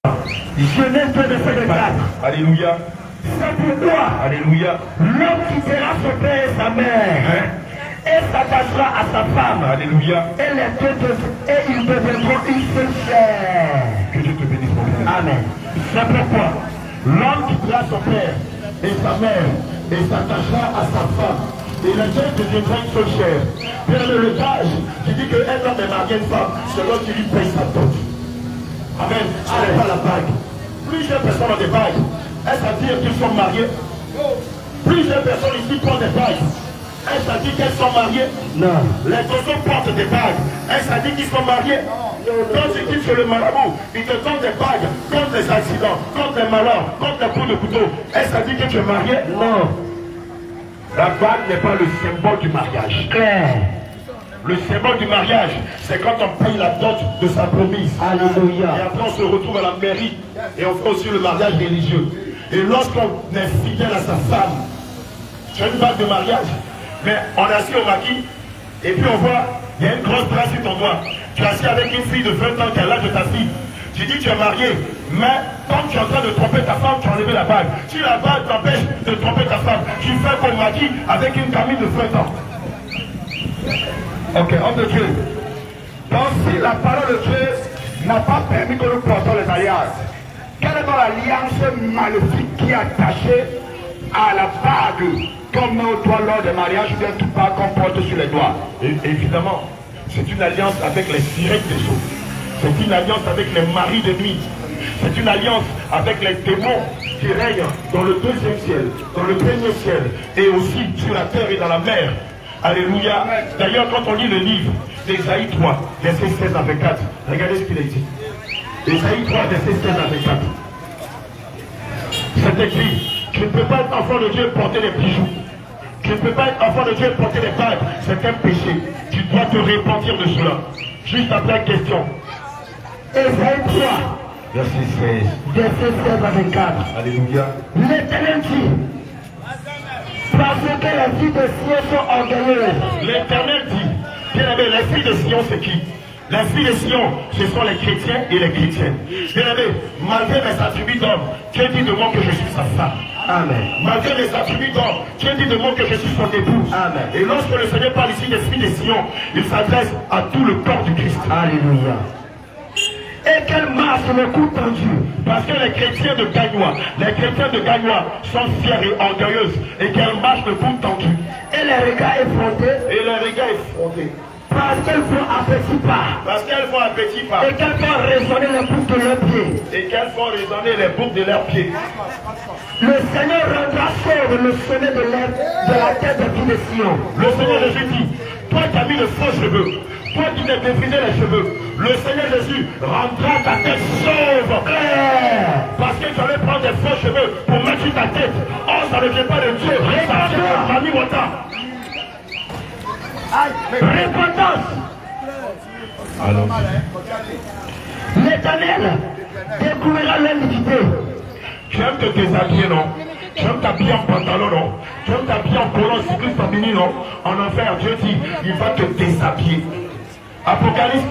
Genèse 2, verset 4. Alléluia. C'est pourquoi Alléluia. l'homme quittera son père et sa mère et s'attachera à sa femme. Alléluia. Et les deux et ils deviendront une seule chair. Que Dieu te bénisse, mon frère. Amen. C'est pourquoi l'homme quittera son père et sa mère et s'attachera à sa femme. Et les deux deviendront une seule chair. Bien le page qui dit qu'un homme est marié à une femme, c'est l'homme qui lui paye sa dot. Amen. Ce n'est pas la bague. Plusieurs personnes ont des bagues. Est-ce à dire qu'ils sont mariés? Plusieurs personnes ici portent des bagues. Est-ce à dire qu'elles sont mariées? Non. Les oiseaux portent des bagues. Est-ce à dire qu'ils sont mariés? Quand tu quittes sur le marabout, ils te donnent des bagues contre les accidents, contre les malheurs, contre les coups de couteau. Est-ce à dire que tu es marié? Non. La bague n'est pas le symbole du mariage. Le symbole du mariage, c'est quand on paye la dot de sa promise. Alléluia. Et après on se retrouve à la mairie et on fait aussi le mariage religieux. Et lorsqu'on est fidèle à sa femme, tu as une bague de mariage, mais on est assis au maquis, et puis on voit, il y a une grosse trace sur ton doigt. Tu es assis avec une fille de 20 ans qui a l'âge de ta fille. Tu dis tu es marié, mais quand tu es en train de tromper ta femme, tu as enlevé la bague. Si la bague t'empêche de tromper ta femme, tu fais comme maquis avec une gamine de 20 ans. Ok, homme de Dieu. Donc si la parole de Dieu n'a pas permis que nous portons les alliances, quelle est l'alliance maléfique qui est attachée à la bague qu'on met au doigt lors des mariages ou bien tout part qu'on porte sur les doigts? Et évidemment, c'est une alliance avec les sirènes des eaux. C'est une alliance avec les maris de nuit. C'est une alliance avec les démons qui règnent dans le deuxième ciel, dans le premier ciel, et aussi sur la terre et dans la mer. Alléluia. D'ailleurs, quand on lit le livre d'Ésaïe 3, verset 16 à 24, regardez ce qu'il a dit. Ésaïe 3, verset 16 à 24. C'est écrit, tu ne peux pas être enfant de Dieu et porter des bijoux. Tu ne peux pas être enfant de Dieu et porter des bagues. C'est un péché. Tu dois te repentir de cela. Juste après la question. Ésaïe 3, verset 16. Verset 16 à 24. Alléluia. L'Éternel dit, parce que les filles de Sion sont orgueilleuses. L'Éternel dit, bien aimé, les filles de Sion c'est qui? Les filles de Sion, ce sont les chrétiens et les chrétiennes. Bien aimé, malgré mes attributs d'homme, Dieu dit de moi que je suis sa femme. Amen. Malgré les attributs d'homme, Dieu dit de moi que je suis son épouse. Amen. Et lorsque le Seigneur parle ici des filles de Sion, il s'adresse à tout le corps du Christ. Alléluia. Et qu'elle marche le cou tendu. Parce que les chrétiens de Gagnois sont fiers et orgueilleuses. Et qu'elles marchent le cou tendu. Et les regards effrontés. Parce qu'elles font un petit pas. Et qu'elles font résonner les boucles de leurs pieds. Le Seigneur rendra fort le sommet de la tête des filles de Sion. Le Seigneur Jésus dit, toi qui as mis le faux cheveu, toi qui t'es défrisé les cheveux, le Seigneur Jésus rendra ta tête sauve. Parce que tu allais prendre des faux cheveux pour mettre sur ta tête. Oh, ça ne vient pas de Dieu. Repentance. L'Éternel découvrira l'iniquité. Tu aimes te déshabiller, non? Tu aimes t'habiller en pantalon, non? Tu aimes t'habiller en collant cycliste féminin, non? En enfer, Dieu dit, il va te déshabiller. Apocalypse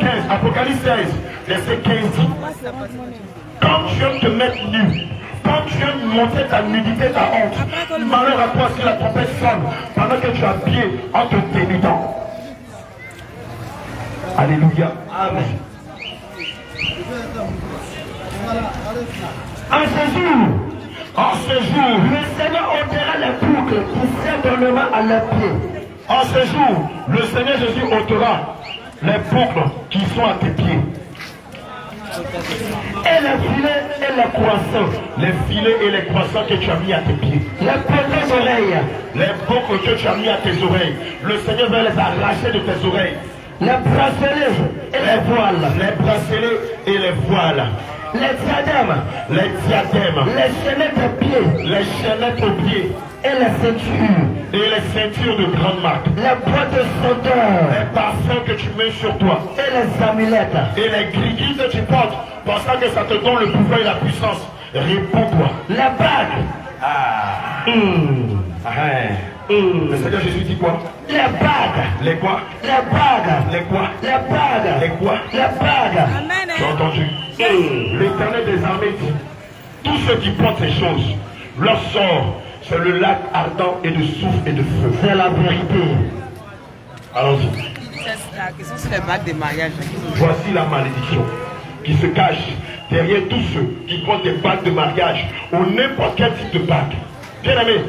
16, verset 15 dit, quand tu aimes te mettre nu, quand tu aimes montrer ta nudité, ta honte, malheur à toi si la trompette sonne pendant que tu es habillé en te dénudant. Alléluia. Amen. En ce jour, le Seigneur ôtera les boucles qui servent d'ornement à leurs pieds. En ce jour, le Seigneur Jésus ôtera les boucles qui sont à tes pieds. Et les filets et les croissants. Les filets et les croissants que tu as mis à tes pieds. Les petites oreilles. Les boucles que tu as mis à tes oreilles. Le Seigneur va les arracher de tes oreilles. Les bracelets et les voiles. Les bracelets et les voiles. Les diadèmes. Les diadèmes. Les chaînettes aux pieds. Les chaînettes aux pieds. Et les ceintures. Et les ceintures de grande marque. Les boîtes de sodeur. Les parfums que tu mets sur toi. Et les amulettes. Et les gris que tu portes. Pensant que ça te donne le pouvoir et la puissance. Réponds-toi. Les bagues. Le Seigneur Jésus dit quoi? Les bagues. Les quoi? Les bagues. Les quoi? Les bagues. Les quoi? Les bagues. Amen. Tu as entendu? L'Éternel des armées dit, tous ceux qui portent ces choses, leur sort, c'est le lac ardent et de soufre et de feu. C'est la vérité. Allons-y. La question sur les bagues de mariage. Voici la malédiction qui se cache derrière tous ceux qui portent des bagues de mariage ou n'importe quel type de bague. Bien aimé,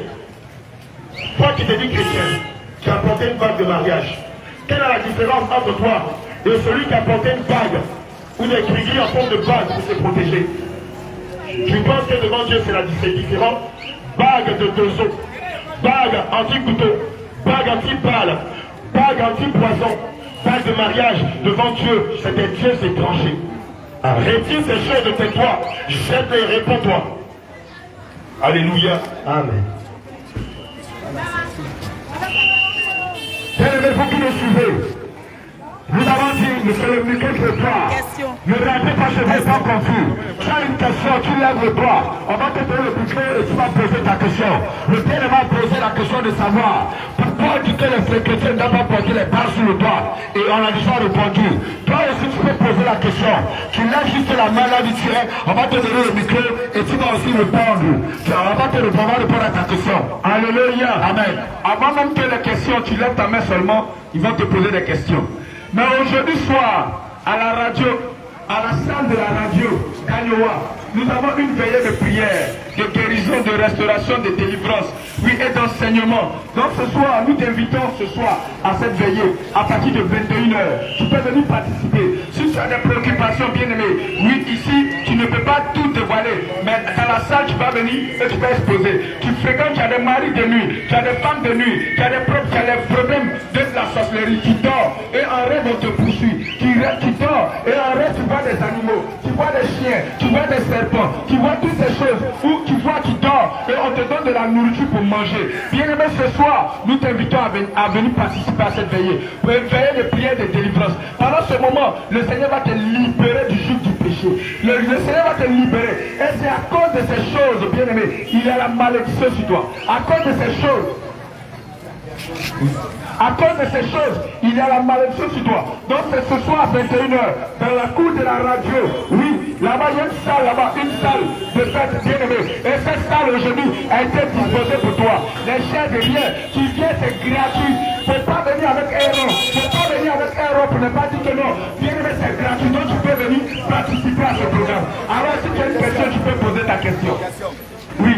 toi qui te dis chrétien, qui a porté une bague de mariage, quelle est la différence entre toi et celui qui a porté une bague ou des gris en forme de bague pour se protéger? Je pense que devant Dieu c'est différent. Bague de deux os, bague anti-couteau, bague anti-balle, bague anti-poison, bague de mariage devant Dieu, c'est des dieux étrangers. Retire ces choses de tes doigts, jette-les, réponds-toi. Alléluia. Amen. Bien-aimés, vous qui me suivez, nous avons dit, monsieur le quelque part, ne rentrez pas chez vous pas confus. Tu as une question, tu lèves le doigt. On va te donner le bouquet et tu vas poser ta question. Le Père va poser la question de savoir pourquoi tu que les chrétiens d'abord porter les barres sur le doigt. Et on a déjà répondu. Toi aussi tu peux poser la question. Tu lèves juste la main là du tiré, on va te donner le micro et tu vas aussi répondre. On va te répondre à ta question. Alléluia. Amen. Avant même que les questions, tu lèves ta main seulement, ils vont te poser des questions. Mais aujourd'hui soir, à la radio, à la salle de la radio, Kanyowa, nous avons une veillée de prière, de guérison, de restauration, de délivrance, oui, et d'enseignement. Donc ce soir, nous t'invitons ce soir à cette veillée, à partir de 21h. Tu peux venir participer. Si tu as des préoccupations, bien-aimées, oui, ici, tu ne peux pas tout dévoiler, mais dans la salle, tu vas venir et tu vas exposer. Tu fréquentes, tu as des maris de nuit, tu as des femmes de nuit, tu as des problèmes de la sorcellerie, tu dors, et en rêve, on te poursuit. Tu dors, et en rêve, tu vois des animaux, tu vois des chiens, tu vois des serpents, tu vois toutes ces choses, où tu vois, tu dors, et on te donne de la nourriture pour manger. Bien-aimé, ce soir, nous t'invitons à venir participer à cette veillée, pour une veillée de prière de délivrance. Pendant ce moment, le Seigneur va te libérer du joug du péché. Le Seigneur va te libérer. Et c'est à cause de ces choses, bien-aimé, il y a la malédiction sur toi. À cause de ces choses, à cause de ces choses, il y a la malédiction sur toi. Donc c'est ce soir à 21h, dans la cour de la radio. Oui, là-bas il y a une salle, là-bas, une salle de fête bien-aimée. Et cette salle aujourd'hui a été disposée pour toi. Les chers de rien, tu viens, c'est gratuit. Il ne faut pas venir avec un rond. Il ne faut pas venir avec un rond pour ne pas dire que non. Bien-aimé, c'est gratuit. Donc tu peux venir participer à ce programme. Alors si tu as une question, tu peux poser ta question. Oui.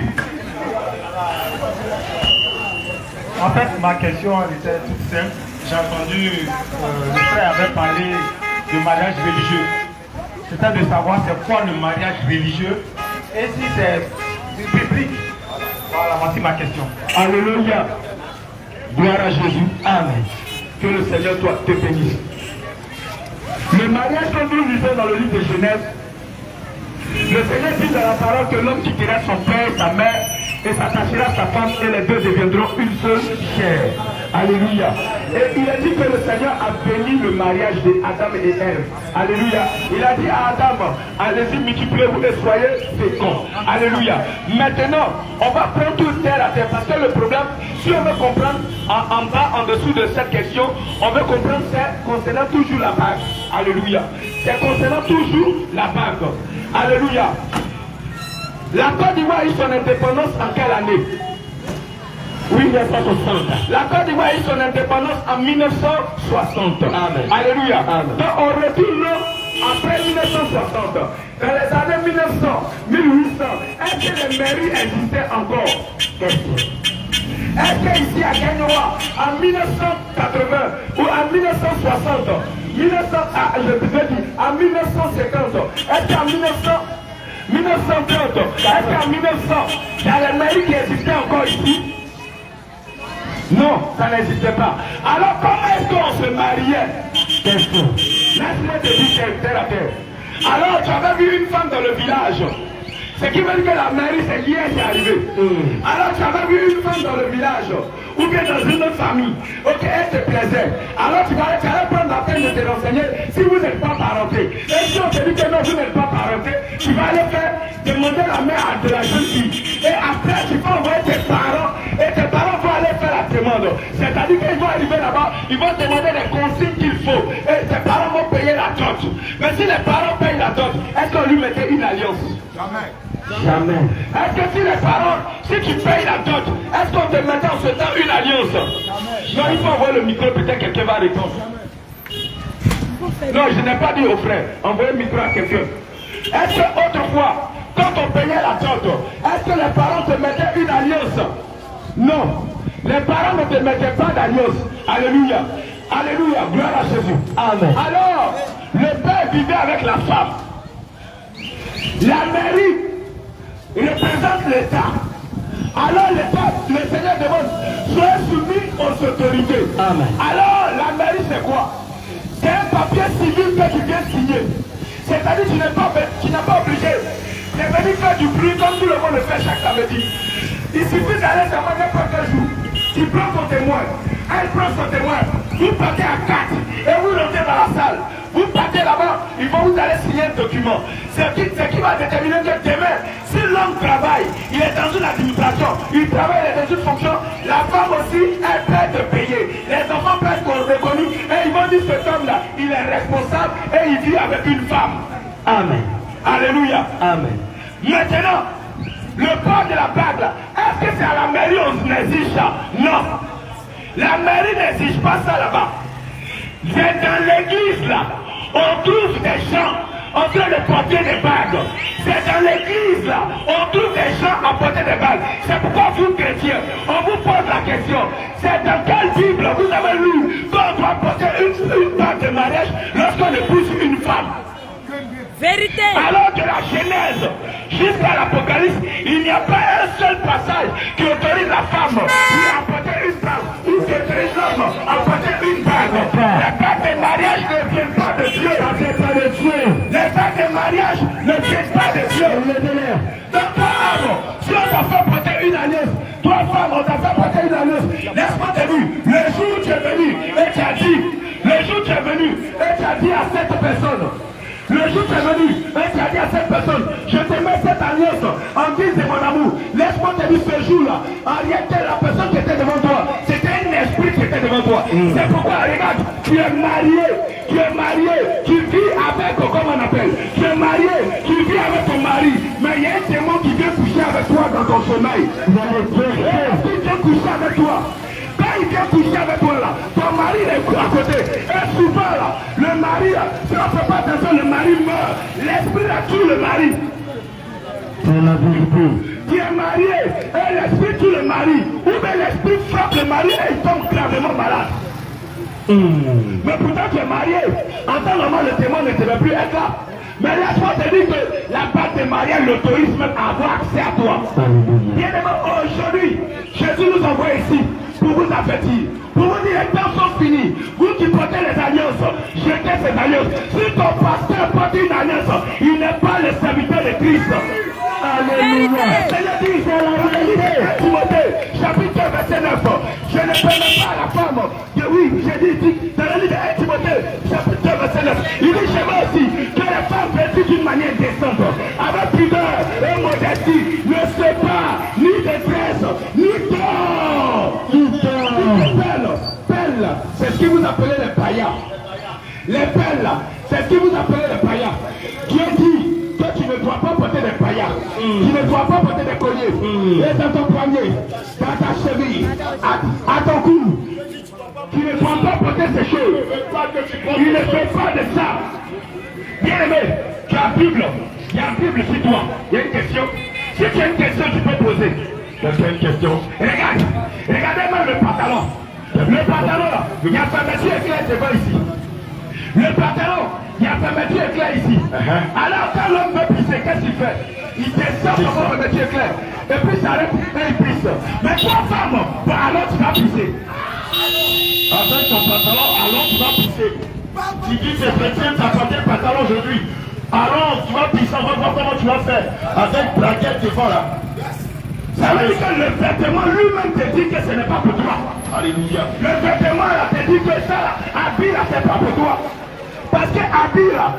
En fait, ma question était toute simple. J'ai entendu le frère avait parlé de mariage religieux. C'était de savoir c'est quoi le mariage religieux et si c'est biblique. Voilà, voici ma question. Alléluia. Gloire à Jésus. Amen. Que le Seigneur te bénisse. Le mariage que nous lisons dans le livre de Genèse, le Seigneur dit dans la parole que l'homme quittera son père et sa mère et s'attachera à sa femme et les deux deviendront une seule chair. Alléluia. Et il a dit que le Seigneur a béni le mariage d'Adam et Ève. Alléluia. Il a dit à Adam, allez-y, multipliez-vous et soyez féconds. Alléluia. Maintenant, on va prendre tout terre à terre parce que le problème, si on veut comprendre en bas, en dessous de cette question, on veut comprendre c'est concernant toujours la bague. Alléluia. C'est concernant toujours la bague. Alléluia. La Côte d'Ivoire a eu son indépendance en quelle année? Oui, 1960. La Côte d'Ivoire a eu son indépendance en 1960. Amen. Alléluia. Amen. Donc on retourne après 1960. Dans les années 1900, 1800, est-ce que les mairies existaient encore? Est-ce qu'ici à Kanyowa, en 1980 ou en 1960, je veux dire, en 1950, est-ce qu'en 1930, est-ce qu'en 1900, il y a les mairies qui existaient encore ici? Non, ça n'existait pas. Alors comment est-ce qu'on se mariait? Laisse-moi te dire terre à terre. Alors tu avais vu une femme dans le village. Ce qui veut dire que la mairie c'est hier qui est arrivé. Alors tu avais vu une femme dans le village. Ou bien dans une autre famille. Ok, elle te plaisait. Alors tu allais prendre la peine de te renseigner si vous n'êtes pas parenté. Et si on te dit que non, vous n'êtes pas parenté, tu vas aller faire demander la main de la jeune fille. Et après tu vas envoyer tes parents. Et tes parents vont aller faire la demande. C'est-à-dire qu'ils vont arriver là-bas, ils vont demander les consignes qu'il faut. Et tes parents vont payer la dot. Mais si les parents payent la dot, est-ce qu'on lui mettait une alliance? Jamais. Est-ce que si les parents, si tu payes la dot, est-ce qu'on te mettait en ce temps une alliance? Non, il faut avoir le micro, peut-être quelqu'un va répondre. Non, je n'ai pas dit au frère, envoyez le micro à quelqu'un. Est-ce que autrefois, quand on payait la dot, est-ce que les parents te mettaient une alliance? Non. Les parents ne te mettaient pas d'alliance. Alléluia. Alléluia. Gloire à Jésus. Amen. Alors, le père vivait avec la femme. La mairie représente l'État. Alors l'État, le Seigneur demande, soyez soumis aux autorités. Amen. Alors la mairie c'est quoi? C'est un papier civil que tu viens signer. C'est-à-dire que tu n'es pas obligé de venir faire du bruit comme tout le monde le fait chaque samedi. Il suffit d'aller seulement n'importe quel jour. Tu prends ton témoin, elle prend son témoin, vous partez à 4 et vous rentrez dans la salle. Vous partez là-bas, ils vont vous aller signer un document. C'est qui va déterminer que demain, si l'homme travaille, il est dans une administration, il travaille, il est dans une fonction, la femme aussi, elle peut te payer. Les enfants peuvent être reconnus et ils vont dire cet homme-là, il est responsable et il vit avec une femme. Amen. Alléluia. Amen. Maintenant, le port de la bague là, est-ce que c'est à la mairie on exige ça? Non. La mairie n'exige pas ça là-bas. C'est dans l'église là. On trouve des gens en train de porter des bagues. C'est dans l'église là. On trouve des gens à porter des bagues. C'est pourquoi vous chrétiens, on vous pose la question. C'est dans quelle Bible vous avez lu qu'on doit porter une bague de mariage lorsqu'on épouse une femme? Vérité. Alors de la Genèse jusqu'à l'Apocalypse, il n'y a pas un seul passage qui autorise la femme à porter une bague ou qui autorise l'homme à porter une bague. Les bagues de mariage ne viennent pas de Dieu. Les bagues de mariage ne viennent pas de Dieu. Donc toi, homme, si on t'a fait porter une alliance, toi, femme, on t'a fait porter une alliance, laisse-moi te dire, le jour où tu es venu et tu as dit, le jour où tu es venu et tu as dit à cette personne, le jour où tu es venu, et tu as dit à cette personne, je te mets cette alliance en guise de mon amour. Laisse-moi te dire ce jour-là, en réalité, la personne qui était devant toi, c'était un esprit qui était devant toi. C'est pourquoi, regarde, tu es marié, tu vis avec, comment on appelle, tu es marié, tu vis avec ton mari, mais il y a un démon qui vient coucher avec toi dans ton sommeil. Il vient coucher avec toi. Quand il vient coucher avec toi là, ton mari est à côté. Et souvent là, le mari, si on ne fait pas attention, le mari meurt. L'esprit là tue le mari. C'est la vérité. Tu es marié et l'esprit tue le mari. Ou bien l'esprit frappe le mari et il tombe gravement malade. Mais pourtant tu es marié. En temps normal, le témoin ne devait plus être là. Mais laisse-moi te dire que la bague de mariage l'autorise même à avoir accès à toi. Bien aimé, aujourd'hui, Jésus nous envoie ici pour vous avertir, pour vous dire les temps sont finis. Vous qui portez les alliances, jetez ces alliances. Si ton pasteur porte une alliance, il n'est pas le serviteur de Christ. Alléluia. Seigneur dit, c'est la réalité. Timothée, chapitre verset 9. Je ne permets pas à la femme. Oui, j'ai dit, dans le livre de Timothée, chapitre verset 9. Il dit chez moi aussi que les femmes vêtues d'une manière décente, avec pudeur et modestie, ne se pas ni détresse, ni tort. Pelle, c'est ce que vous appelez les païens. Les pelles, c'est ce que vous appelez les païens. Dieu dit que tu ne dois pas porter des païens. Tu ne dois pas porter des colliers. Et dans ton poignet, dans ta cheville, à ton cou. Tu ne dois pas porter ces choses. Il ne fait pas de ça. Bien aimé, tu as la Bible. Il y a une Bible sur toi. Il y a une question. Si tu as une question, tu peux poser. Tu as une question. Regardez même le pantalon. Le pantalon là, il y a fermeture éclair devant ici. Le pantalon, il y a fermeture éclair ici. Alors quand l'homme veut pisser, qu'est-ce qu'il fait? Il descend sur la fermeture éclair. Et puis ça arrête et il pisse. Mais toi femme, alors tu vas pisser. Avec ton pantalon, alors tu vas pisser. Tu dis que chrétien, tu as porté le pantalon aujourd'hui. Alors tu vas pisser, on va voir comment tu vas faire. Avec braquette devant là. Ça veut dire que le vêtement lui-même te dit que ce n'est pas pour toi. Alléluia. Le vêtement là te dit que ça là, habit là, c'est pas pour toi. Parce que habit là,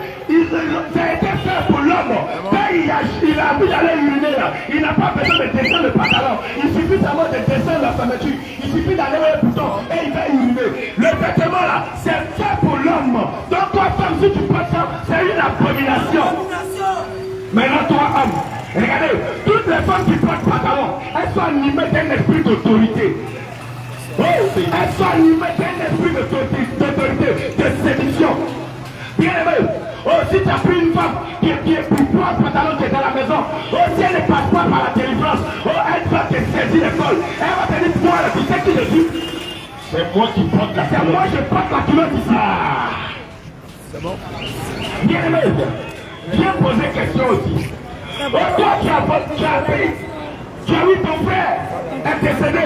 ça a été fait pour l'homme. Quand il a envie d'aller uriner là, il n'a pas besoin de descendre le pantalon. Il suffit seulement de descendre la fermeture. Il suffit d'aller le bouton et il va uriner. Le vêtement là, c'est fait pour l'homme. Donc toi femme, femme, si tu portes ça, c'est une abomination. Maintenant, toi, homme, regardez, toutes les femmes qui portent pantalon, elles sont animées d'un esprit d'autorité. Elles sont animées d'un esprit d'autorité, de séduction. Bien aimé, si tu as pris une femme qui est pour porter pantalon, qui est dans la maison, si elle ne passe pas par la délivrance, elle va te saisir l'école. Elle va te dire, toi, tu sais qui je suis? C'est moi qui porte la culotte. C'est moi qui porte la culotte ici. C'est bon. Bien aimé, viens poser question aussi. Toi, tu as vu ton frère est décédé.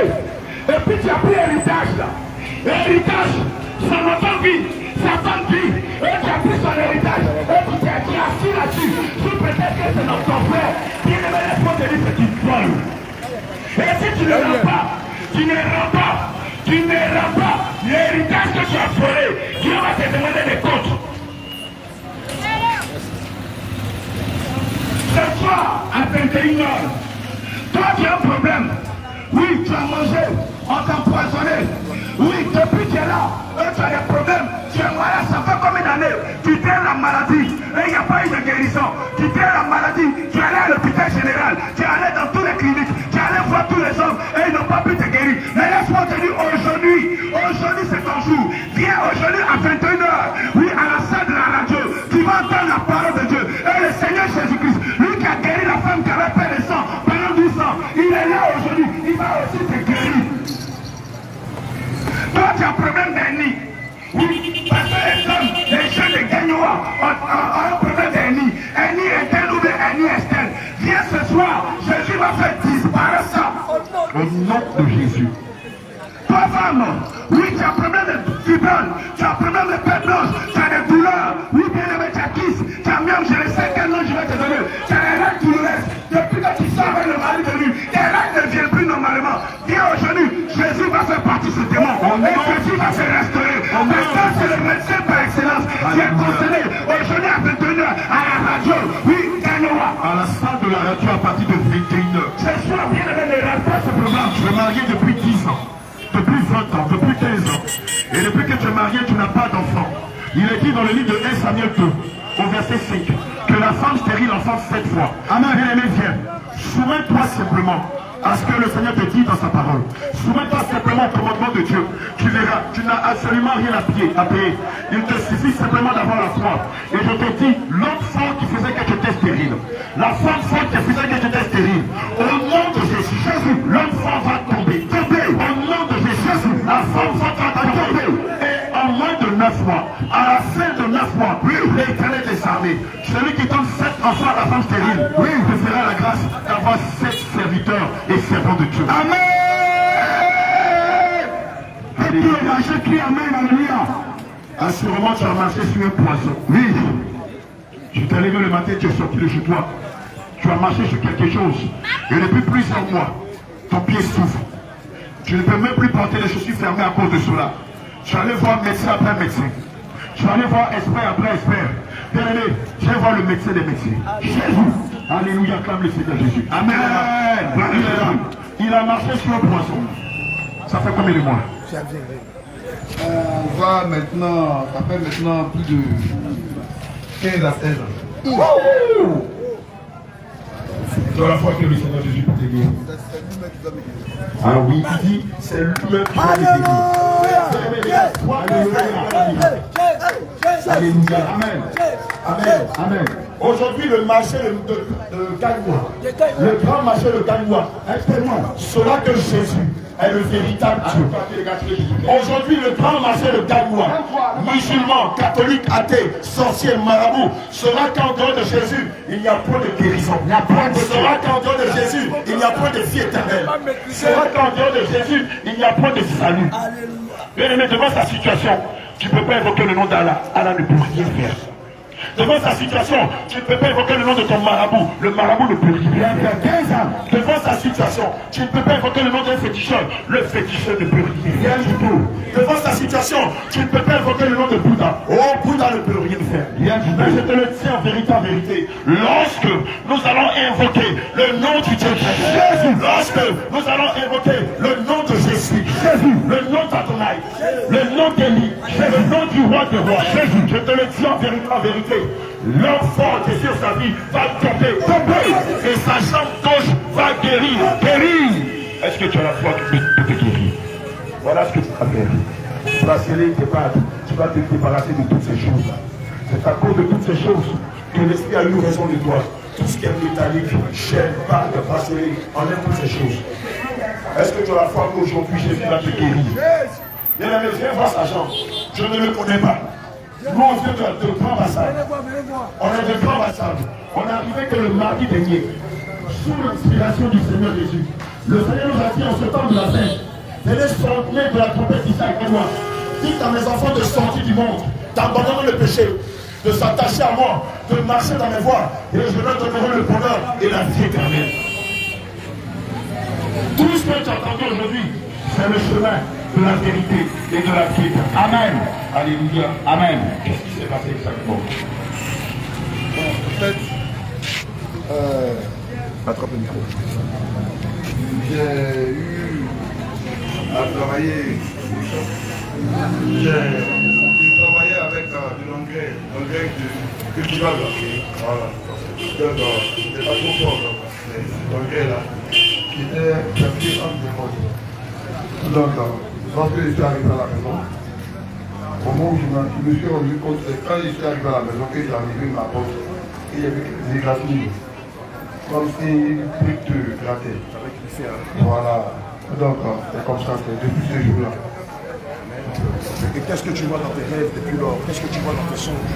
Et puis tu as pris l'héritage là. L'héritage, son enfant vit, sa femme vit. Et tu as pris son héritage. Et tu t'es assis là-dessus. Sous prétexte que c'est notre ton frère. Bien aimé, laisse-moi te dire que tu voles. Et si tu ne rends pas, tu ne rends pas. Tu ne rends pas l'héritage que tu as volé. Dieu va te demander des comptes. Ce soir, à 21h, toi tu as un problème. Oui, tu as mangé, on t'a empoisonné. Oui, depuis tu es là, tu as des problèmes. Tu es malade, ça fait combien d'années? Tu traînes la maladie et il n'y a pas eu de guérison. Tu traînes la maladie, tu es allé à l'hôpital général, tu es allé dans toutes les cliniques, tu es allé voir tous les hommes et ils n'ont pas pu te guérir. Mais laisse-moi te dire aujourd'hui c'est ton jour. Viens aujourd'hui à 21h, oui, à la salle de la radio, tu vas entendre la parole de Dieu. Et le Seigneur Jésus-Christ, lui qui a guéri la femme qui avait peur de sang pendant 12 ans, il est là aujourd'hui, il va aussi te guérir. Toi tu as un problème d'ennui. Oui, parce que les jeunes de Gagnois ont un problème d'ennui. Ennui interne ou bien ennui externe. Viens ce soir, Jésus va faire disparaître ça. Au nom de Jésus. Toi femme, oui, tu as un problème de fibrome, tu as un problème de perte blanche, tu as des douleurs. Oui, bien aimé, tu as kiss, tu as même, je ne sais quel nom je vais te donner. Tu as les règles douloureuses. Depuis que tu sors avec le mari de lui, tes règles ne viennent plus normalement. Viens aujourd'hui, Jésus va faire partie de ce démon. Et Jésus va se restaurer. Maintenant, c'est le médecin par excellence qui est conseillé aujourd'hui à 21h à la radio. Oui, Gagnoa. À la salle de la radio à partir de 21h. Ce soir, bien aimé, ne rate pas ce programme. Je suis marié depuis 10 ans. Depuis 20 ans, depuis 15 ans. Et depuis que tu es marié, tu n'as pas d'enfant. Il est dit dans le livre de 1 Samuel 2, au verset 5, que la femme stérile enfange 7 fois. Amen. Bien-aimé, viens. Soumets-toi simplement à ce que le Seigneur te dit dans sa parole. Soumets-toi simplement au commandement de Dieu. Tu verras, tu n'as absolument rien à payer. Il te suffit simplement d'avoir la foi. Et je te dis, l'homme fort qui faisait que tu étais stérile, la femme forte qui faisait que tu étais stérile, au nom de Jésus, l'homme fort va tomber. Au nom de Jésus, la femme forte va tomber. Et en moins de 9 mois, à la fin de 9 mois, l'Éternel des armées, celui qui donne 7 enfants à la femme stérile, te fera la grâce d'avoir 7 serviteurs et servants de Dieu. Amen. Et puis le marché crie Amen, alléluia. Assurément, tu as marché sur un poisson. Oui. Tu t'es levé le matin, tu es sorti de chez toi. Tu as marché sur quelque chose. Et depuis plusieurs mois, ton pied souffre. Tu ne peux même plus porter les chaussures fermées à cause de cela. Tu allais voir médecin après médecin. Tu allais voir expert après expert. Bien aimé, je vais voir le médecin des médecins. Jésus. Alléluia, acclame le Seigneur Jésus. Amen. Il a marché sur un poisson. Ça fait combien de mois? On va maintenant, ça fait maintenant plus de 15 à 16 ans. Tu as la foi que le Seigneur Jésus peut t'aider. Ah oui, il dit, c'est lui-même qui va t'aider. Alléluia. Amen. Amen. Amen. Aujourd'hui, le marché de Gagnoa, le grand marché de Gagnoa, saura que Jésus est le véritable Dieu. Aujourd'hui, le grand marché de Gagnoa, musulmans, catholiques, athées, sorciers, marabouts, saura qu'en dehors de Jésus, il n'y a point de guérison. Saura qu'en dehors de Jésus, il n'y a point de vie éternelle. Saura qu'en dehors de Jésus, il n'y a point de salut. Bien aimé, devant sa situation, tu ne peux pas évoquer le nom d'Allah. Allah ne peut rien faire. Devant sa situation, tu ne peux pas évoquer le nom de ton marabout. Le marabout ne peut rien faire. Devant sa situation, tu ne peux pas évoquer le nom d'un féticheur. Le féticheur ne peut rien du tout. Devant sa situation, tu ne peux pas évoquer le nom de Bouddha. Oh, Bouddha ne peut rien faire. Mais je te le dis en vérité, lorsque nous allons invoquer le nom du Dieu Jésus, lorsque nous allons invoquer le nom de Jésus, le nom d'Adonai, le nom d'Élie, le le nom du roi des rois, Jésus, je te le dis en vérité, l'homme fort qui est sur sa vie va tomber, et sa jambe gauche va guérir. Est-ce que tu as la foi qui peut te guérir? Voilà ce que tu vas faire. Tu vas sceller tes pattes, tu vas te débarrasser de toutes ces choses. C'est à cause de toutes ces choses que l'esprit a eu raison de toi. Tout ce qui est métallique, chaîne, patte, bracelet, enlève toutes ces choses. Est-ce que tu as la foi qu'aujourd'hui Jésus va te guérir? Bien aimé, viens voir sa jambe. Je ne le connais pas. Nous, on vient de grands vassals. On est de grands vassals. On est arrivé que le mardi dernier, sous l'inspiration du Seigneur Jésus. Le Seigneur nous a dit en ce temps de la fête, venez sortir de la trompette d'Isaac et moi. Dites à mes enfants de sortir du monde, d'abandonner le péché, de s'attacher à moi, de marcher dans mes voies, et je leur donnerai le bonheur et la vie éternelle. Tout ce que tu as entendu aujourd'hui, c'est le chemin de la vérité et de la vie. Amen. Alléluia. Amen. Qu'est-ce qui s'est passé exactement? En fait, attrape le micro. J'ai eu à travailler. J'ai travaillé avec de l'engrais cultival. Voilà. Donc, c'était pas trop fort. L'engrais là, qui était perdu entre les modes. Donc, lorsque je suis arrivé à la maison, au moment où je me suis rendu compte, c'est quand je suis arrivé à la maison que j'ai arrivé ma porte et il y avait des égratignures. Comme si une truc de gratté. Voilà. Donc, c'est comme ça, c'est depuis ce jour-là. Et qu'est-ce que tu vois dans tes rêves depuis lors? Qu'est-ce que tu vois dans tes songes?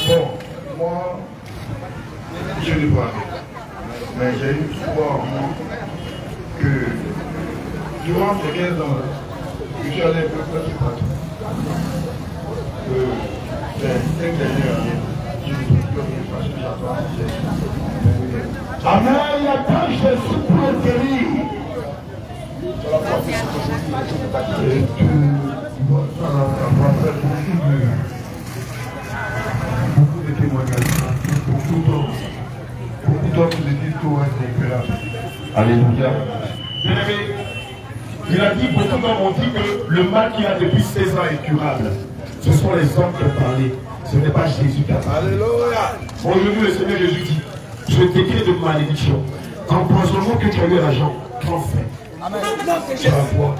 Bon, moi, je ne vois pas. Mais j'ai une foi en moi que durant ces 15 ans, je suis allé un peu près sur partout. C'est 5 dernières années. Je ne peux plus rien parce que j'attends. Amen. La tâche Jésus pour guérir. Beaucoup de témoignages, beaucoup d'hommes de disent tout est incurable. Alléluia. Bien aimé, il a dit, beaucoup d'hommes ont dit que le mal qu'il a depuis 16 ans est curable. Ce sont les hommes qui ont parlé. Ce n'est pas Jésus qui a parlé. Alléluia. Aujourd'hui, le Seigneur Jésus dit, je t'écris de malédiction. Empoisonnement que tu as eu à la jambe, transfert. Tu as la foi.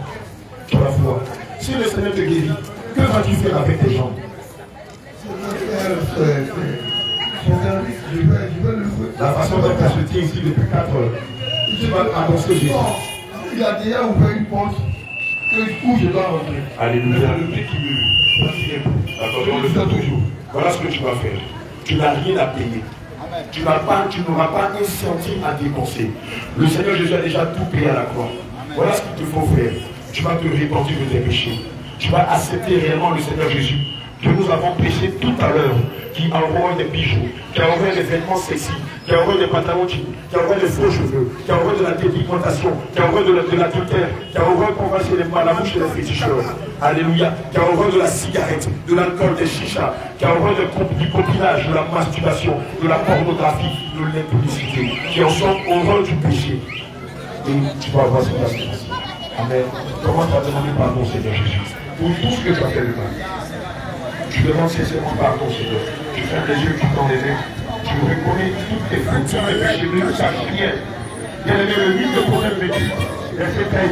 Tu as la foi. Si le Seigneur te guérit, que vas-tu faire avec tes jambes? La façon dont tu te tiens ici depuis 4 heures, tu vas annoncer Jésus. Il a déjà ouvert une porte où je dois rentrer. Alléluia. Le but qui me fatiguait. On le fait toujours. Voilà ce que tu vas faire. Tu n'as rien à payer. Tu n'auras pas un centime à dépenser. Le Seigneur Jésus a déjà tout payé à la croix. Voilà ce qu'il te faut faire. Tu vas te repentir de tes péchés. Tu vas accepter réellement le Seigneur Jésus que nous avons péché tout à l'heure, qui a envoyé des bijoux, qui a envoyé des vêtements sexy, qui a envoyé des pantalons jeans, qui a envoyé des faux cheveux, qui a envoyé de la dépigmentation, qui a envoyé de l'adultère, qui a envoyé qu'on va chez les malamouches et les féticheurs. Alléluia. Qui a envoyé de la cigarette, de l'alcool, des chichas, qui a envoyé du copinage, de la masturbation, de la pornographie, de l'impudicité, qui en sont horreur du péché. Et tu vas avoir ce place. Amen. Commence à demander pardon, Seigneur Jésus, pour tout ce que tu as fait de mal. Tu demandes sincèrement pardon, Seigneur. Tu fermes les yeux, tu tends les mains. Tu reconnais toutes tes fautes, tous tes péchés, ne sache rien. Bien aimé, le livre de Proverbe me dit, verset 13,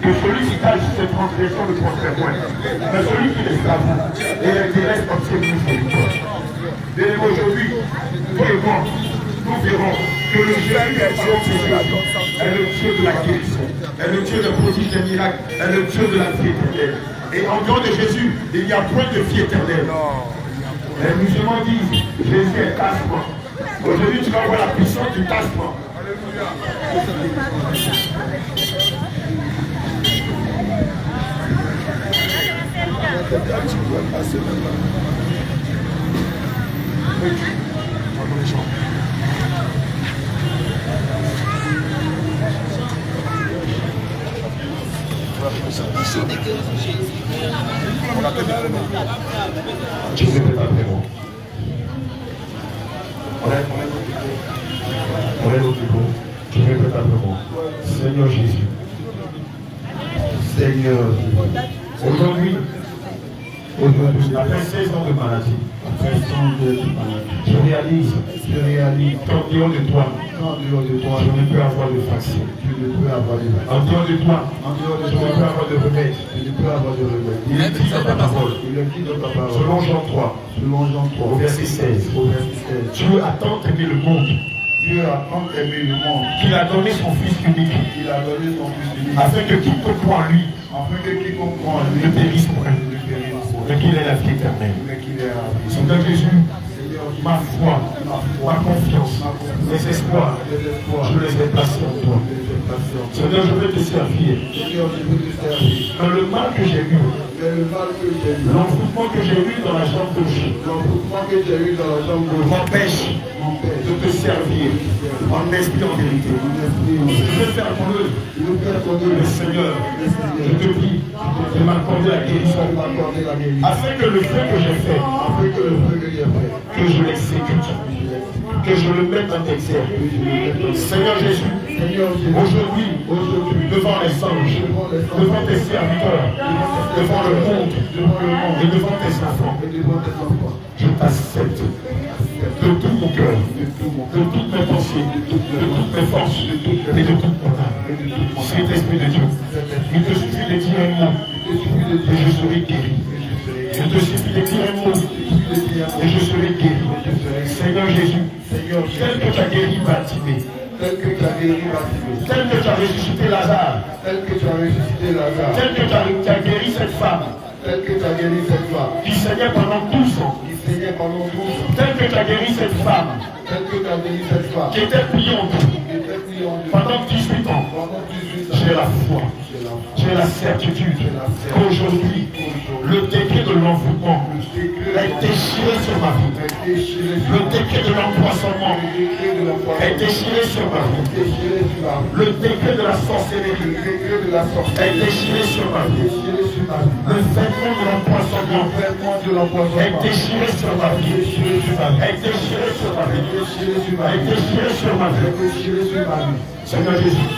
que celui qui cache ses transgressions ne prospère point, mais celui qui les avoue et les délaisse obtient miséricorde. Bien aimé, aujourd'hui, toi et moi, nous verrons que le Dieu qui est parlant de Jésus est le Dieu de la guérison, est le Dieu de prodiges des miracles, est le Dieu de la vie éternelle. Et en dehors de Jésus, il n'y a point de vie éternelle. Les musulmans disent, Jésus est cassement. Aujourd'hui, tu vas voir la puissance du cassement. Je ne répète pas vraiment. On est au niveau. Je ne répète pas vraiment. Seigneur Jésus. Seigneur Jésus. Aujourd'hui, Aujourd'hui, après 16 ans de maladie, après 100 ans de maladie, je réalise qu'en dehors de toi, en dehors de toi, je ne peux avoir de vaccin. tu ne peux avoir de vaccin. En dehors de toi, En dehors de je ne peux toi, avoir de remède. tu ne peux avoir de remède. Il est dit dans ta parole, Il est dit dans ta parole, selon Jean 3, selon Jean 3, au verset 16, au verset 16, Dieu a tant aimé le monde Dieu a tant aimé le monde qu'il a donné son Fils unique, qu'il a donné son Fils unique, afin que quiconque croit en lui afin que quiconque croit en lui ne périsse point, ne périsse point, mais qu'il ait la vie éternelle. mais qu'il ait la vie. Seigneur Jésus, Seigneur, ma foi, ma confiance, mes espoirs, les espoirs, je les ai placés en toi. les expectations. Seigneur, je veux te servir. Seigneur, je veux te servir. Dans le mal que j'ai eu, Mais le mal que j'ai eu, l'enfouissement que j'ai eu dans la jambe gauche, l'enfouissement que j'ai eu dans la chambre gauche, m'empêche m'empêche de te servir en esprit, en vérité. Je veux faire mon œuvre. Mais Seigneur, je te prie de m'accorder la guérison, afin que le feu que j'ai fait, que je l'exécute, que je le mette en exergue. Seigneur Jésus, aujourd'hui, devant les anges, devant tes serviteurs, devant le monde et devant tes enfants, je t'accepte de tout mon cœur, de toutes mes pensées, de toutes mes forces et de toute mon âme. Saint-Esprit de Dieu, il te suffit de dire un mot et je serai guéri. Il te suffit de dire un mot et je serai guéri. Seigneur Jésus, tel que tu as guéri Bartimée, Tel que tu as guéri Bartimée, tel que tu as ressuscité Lazare, tel que tu as ressuscité Lazare, tel que tu as guéri cette femme tel que tu as guéri cette femme, qui saignait pendant 12 ans, qui saignait pendant 12 ans, tel que tu as guéri cette femme tel que tu as guéri cette femme, qui était pliante qui était pliée en deux pendant 18 ans, pendant 18 ans, j'ai la foi, j'ai la foi, j'ai la certitude qu'aujourd'hui, le décret de l'envoûtement est déchiré sur ma vie. Le décret de l'empoisonnement est déchiré sur ma vie. Le décret de la sorcellerie est déchiré sur ma vie. Le vêtement de l'empoisonnement est déchiré sur ma vie. Est déchiré sur ma vie. Est déchiré sur ma vie. Seigneur Jésus,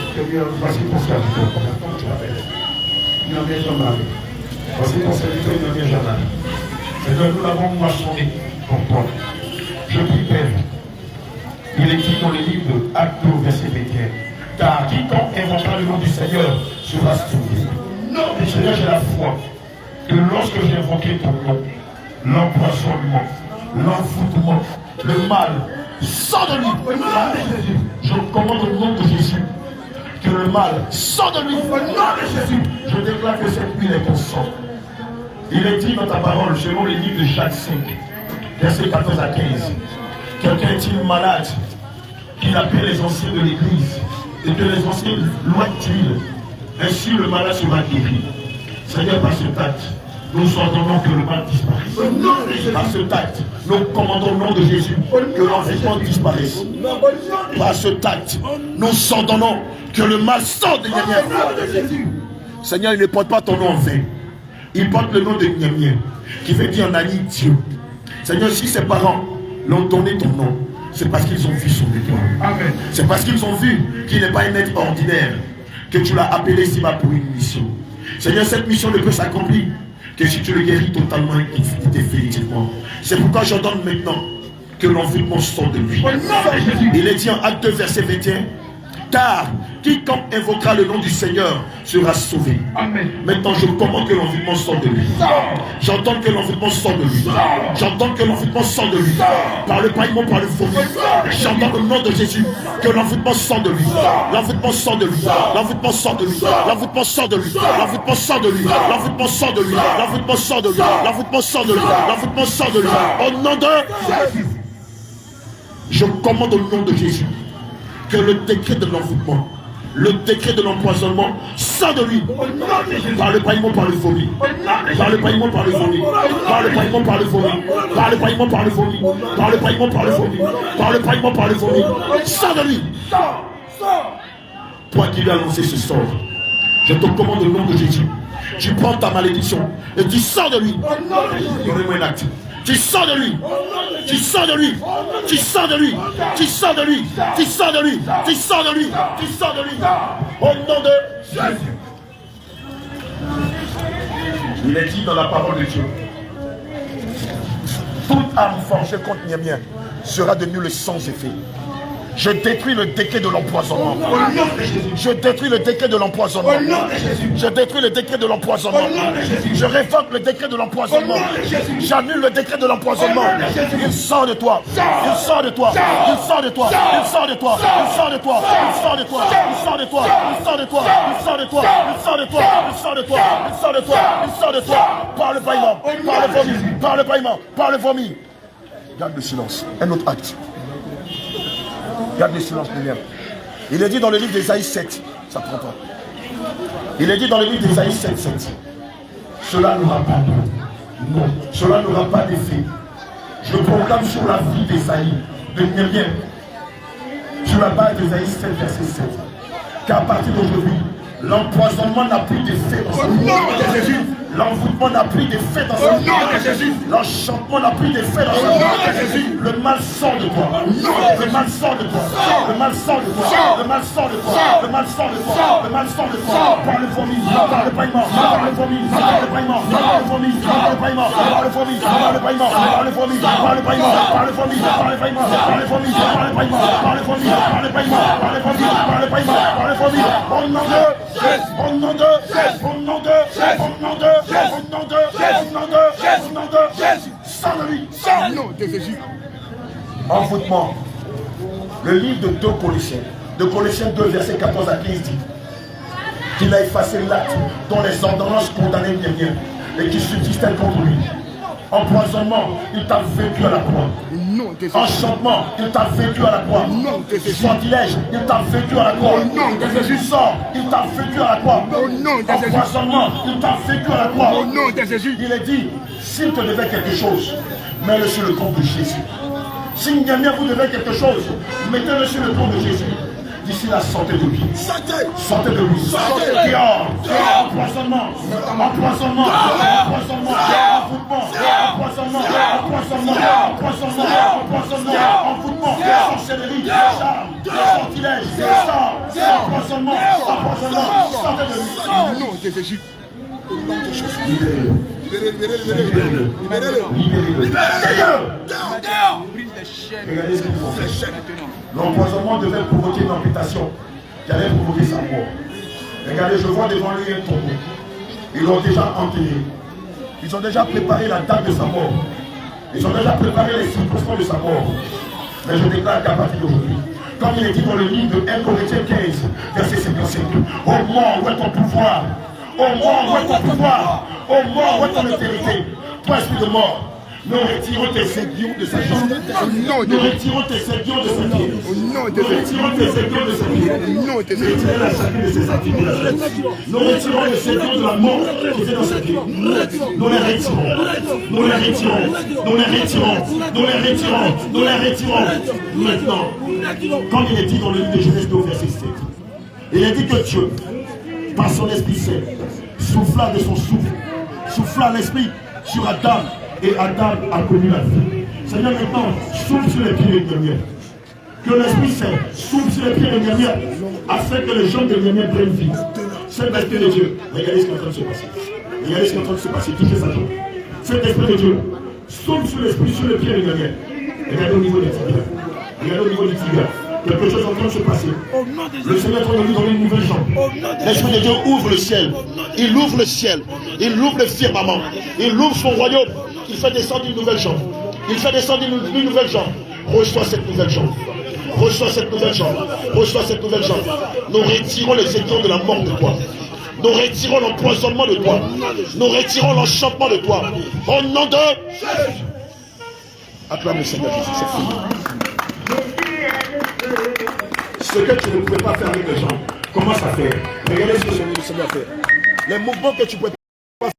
voici ton serviteur. Voici ton serviteur, il ne vient jamais. Seigneur, nous l'avons moissonné pour toi. Je prie, Père. Il est dit dans les livres de Actes au verset 21. Car quiconque invoquera le nom du Seigneur sera sauvé. Non, mais Seigneur, j'ai la foi que lorsque j'ai invoqué ton nom, l'empoisonnement, l'envoûtement, le mal, sort de lui. Je commande au nom de Jésus que le mal sort de lui. Au nom de Jésus, je déclare que cette huile est ton sang. Il est dit dans ta parole, selon les livres de Jacques 5, versets 14 à 15, quelqu'un est-il malade, qu'il appelle les anciens de l'église, et que les anciens loignent d'huile, ainsi le malade sera guéri. Seigneur, par ce acte, nous ordonnons que le mal disparaisse. Par ce acte, nous commandons au nom de Jésus que l'envoûtement disparaisse. Par ce acte, nous ordonnons que le mal sorte de Niamien. Seigneur, il ne porte pas ton nom en vain. Il porte le nom de Niamien, qui veut dire en Ali Dieu. Seigneur, si ses parents l'ont donné ton nom, c'est parce qu'ils ont vu son étoile. C'est parce qu'ils ont vu qu'il n'est pas un être ordinaire, que tu l'as appelé ici-bas pour une mission. Seigneur, cette mission ne peut s'accomplir que si tu le guéris totalement et définitivement. C'est pourquoi j'ordonne maintenant que l'envoûtement sorte de lui. Il est dit en Acte 2, verset 21, car quiconque invoquera le nom du Seigneur sera sauvé. Amen. Maintenant, je commande que l'envoûtement sorte de lui. J'entends que l'envoûtement sorte de lui. J'entends que l'envoûtement sorte de lui. Par le paillement, par le vomi. J'entends le nom de Jésus que l'envoûtement sorte de lui. L'envoûtement sort de lui. L'envoûtement sort de lui. L'envoûtement sort de lui. L'envoûtement sort de lui. L'envoûtement sort de lui. L'envoûtement sort de lui. L'envoûtement sort de lui. L'envoûtement sort de lui. Au nom de Jésus. Je commande au nom de Jésus que le décret de l'envoûtement, le décret de l'empoisonnement sort de lui. Par le paillement, par le vomi. Par le paillement, par le vomi. Par le paillement, par le vomi. Par le paillement, par le vomi. Par le paillement, par le vomi. Par le paillement, par le vomi. Sors de lui. Toi qui lui as lancé ce sort, je te commande au nom de Jésus. Tu prends ta malédiction et tu sors de lui. Donnez-moi un acte. Tu sors de lui. Tu sors de lui. Tu sors de lui. Tu sors de lui. Tu sors de lui. Tu sors de lui. Tu sors de lui. Au nom de Jésus. Il est dit dans la parole de Dieu toute arme forgée contre Niamien sera de nul sans effet. Je détruis le décret de l'empoisonnement. Je détruis le décret de l'empoisonnement. Je détruis le décret de l'empoisonnement. Je révoque le décret de l'empoisonnement. J'annule le décret de l'empoisonnement. Il sort de toi. Il sort de toi. Il sort de toi. Il sort de toi. Il sort de toi. Il sort de toi. Il sort de toi. Il sort de toi. Il sort de toi. Il sort de toi. Il sort de toi. Il sort de toi. Il sort de toi. Par le paillement. Par le vomi. Par le paillement. Par le vomi. Garde le silence. Un autre acte. Garde le silence, William. Il est dit dans le livre d'Ésaïe 7, ça prend pas. Il est dit dans le livre d'Ésaïe 7, 7. Cela n'aura pas de non, cela n'aura pas d'effet. Je proclame sur la vie d'Ésaïe, de Niamien, sur la base d'Ésaïe 7, verset 7, qu'à partir d'aujourd'hui, l'empoisonnement n'a plus d'effet dans ce monde. L'envoûtement n'a plus d'effet dans ce monde. L'enchantement n'a plus d'effet dans ce monde. Le mal sort de toi. Le mal sort de toi. Le mal sort de toi. Le mal sort de toi. Le mal sort de toi. Le mal sort de toi. Par le vomi, par le paillement, par le vomi, par le paillement, par le vomi, par le paillement, par le vomi, par le paillement, par le vomi, par le paillement, par le vomi, par le paillement, par le vomi, par le paillement, par le vomi, par le paillement, par le vomi, par le paillement, par le vomi. Au nom de, au nom de, au nom de, au nom de. Au nom de Jésus, sans de lui, sans le nom de Jésus. Envoûtement. Le livre de 2 Colossiens 2, verset 14 à 15 dit qu'il a effacé l'acte dont les ordonnances condamnaient Niamien et qui subsistaient contre lui. Empoisonnement, il t'a vécu à la croix. Enchantement, il t'a vécu à la croix. Sortilège, il t'a vécu à la croix. Sort, il t'a vécu à la croix. Empoisonnement, il t'a vécu à la croix. Il est dit, s'il te devait quelque chose, mets-le sur le compte de Jésus. Si Niamien vous devait quelque chose, mettez-le sur le compte de Jésus. D'ici là, sortez de lui. Sortez de lui. Dehors. Empoisonnement. Empoisonnement. Empoisonnement. Envoûtement. Empoisonnement. Empoisonnement. Empoisonnement. Empoisonnement. Envoûtement. Sorcellerie. Charme. Sortilège. Sort. Empoisonnement. Empoisonnement. Sortez de lui. Non, de Jésus. Libérez-le. Regardez ce qu'ils font. L'empoisonnement devait provoquer une amputation qui allait provoquer sa mort. Regardez, je vois devant lui un tombeau. Ils l'ont déjà enterré. Ils ont déjà préparé la date de sa mort. Ils ont déjà préparé les circonstances de sa mort. Mais je déclare qu'à partir d'aujourd'hui, comme il est dit dans le livre de 1 Corinthiens 15, verset 55, « Ô mort, où est ton pouvoir? Ô mort, où est ton pouvoir? Ô mort, où est ton autorité? Toi, esprit de mort, nous retirons tes aiguillons de sa jambe. Nous retirons tes aiguillons de sa pied. Nous retirons tes aiguillons de sa pied. Nous retirons la chacune de ses activités. Nous retirons les aiguillons de la mort qui étaient dans sa pied. Nous les retirons. Nous les retirons. Nous les retirons. Nous les retirons. Nous les retirons. Maintenant, comme il est dit dans le livre de Genèse 2, verset 7, il est dit que Dieu, par son Esprit Saint, souffla de son souffle, souffla l'Esprit sur Adam. Et Adam a connu la vie. Seigneur, maintenant, souffle sur les pieds de Niamien. Que l'Esprit Saint souffle sur les pieds de Niamien, afin que les gens de Niamien prennent vie. Cet Esprit de Dieu, regardez ce qui est en train de se passer. Regardez ce qui est en train de se passer. Touchez ça. Cet Esprit de Dieu souffle sur l'Esprit, sur les pieds de Niamien. Regardez au niveau des tibias. Regardez au niveau des tibias. Quelque chose est en train de se passer. Le Seigneur est en train de nous donner une nouvelle jambe. L'Esprit de Dieu ouvre le ciel. Il ouvre le ciel. Il ouvre le firmament. Il ouvre son royaume. Il fait descendre une nouvelle jambe. Il fait descendre une nouvelle jambe. Reçois cette nouvelle jambe. Reçois cette nouvelle jambe. Reçois cette nouvelle jambe. Nous retirons les aiguillons de la mort de toi. Nous retirons l'empoisonnement de toi. Nous retirons l'enchantement de toi. Au nom de Jésus. Acclame le Seigneur Jésus. C'est fini. Ce que tu ne pouvais pas faire avec les gens, commence à faire. Regardez ce que le Seigneur fait. Les mouvements que tu pouvais pas faire.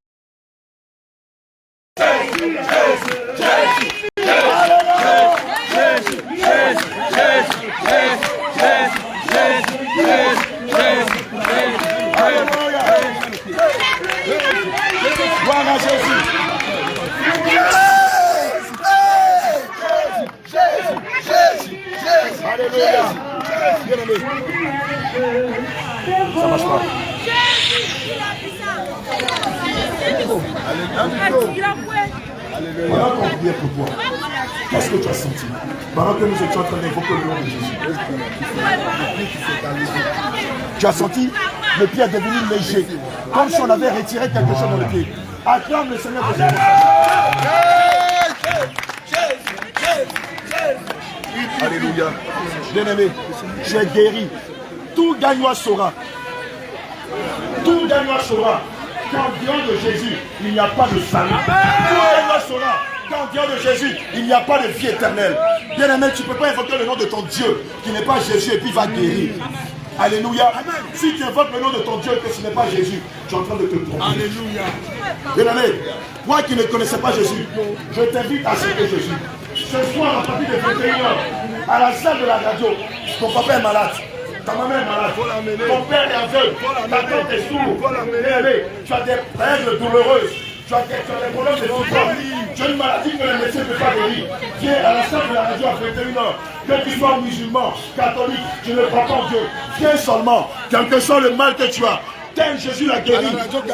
Gloire à Jésus. Alléluia. Ça marche pas. Pendant qu'on priait pour toi, qu'est-ce que tu as senti? Pendant que nous étions en train d'invoquer le nom de Jésus. Tu as senti le pied est devenu léger, comme si on avait retiré quelque chose dans le pied. Acclame le Seigneur de Jésus. Alléluia. Bien-aimé, tu es guéri. Tout Gagnois saura. Tout Gagnois saura qu'en dehors de Jésus, il n'y a pas de salut. Tout Gagnois saura qu'en dehors de Jésus, il n'y a pas de vie éternelle. Bien-aimé, tu ne peux pas invoquer le nom de ton Dieu qui n'est pas Jésus et puis il va guérir. Alléluia. Si tu invoques le nom de ton Dieu et que ce n'est pas Jésus, tu es en train de te tromper. Alléluia. Bien-aimé, toi qui ne connaissais pas Jésus, je t'invite à accepter Jésus. Ce soir, à partir de 21h, à la salle de la radio, ton papa est malade. Ta maman est malade, ton père est aveugle, ta tante est sourde, tu as des règles douloureuses, tu as des problèmes de souffrance, tu as une maladie que le médecin ne peut pas guérir. Viens à la salle de la radio à 21h, que tu sois musulman, catholique, tu ne crois pas en Dieu. Viens seulement, quel que soit le mal que tu as, tel Jésus l'a guéri,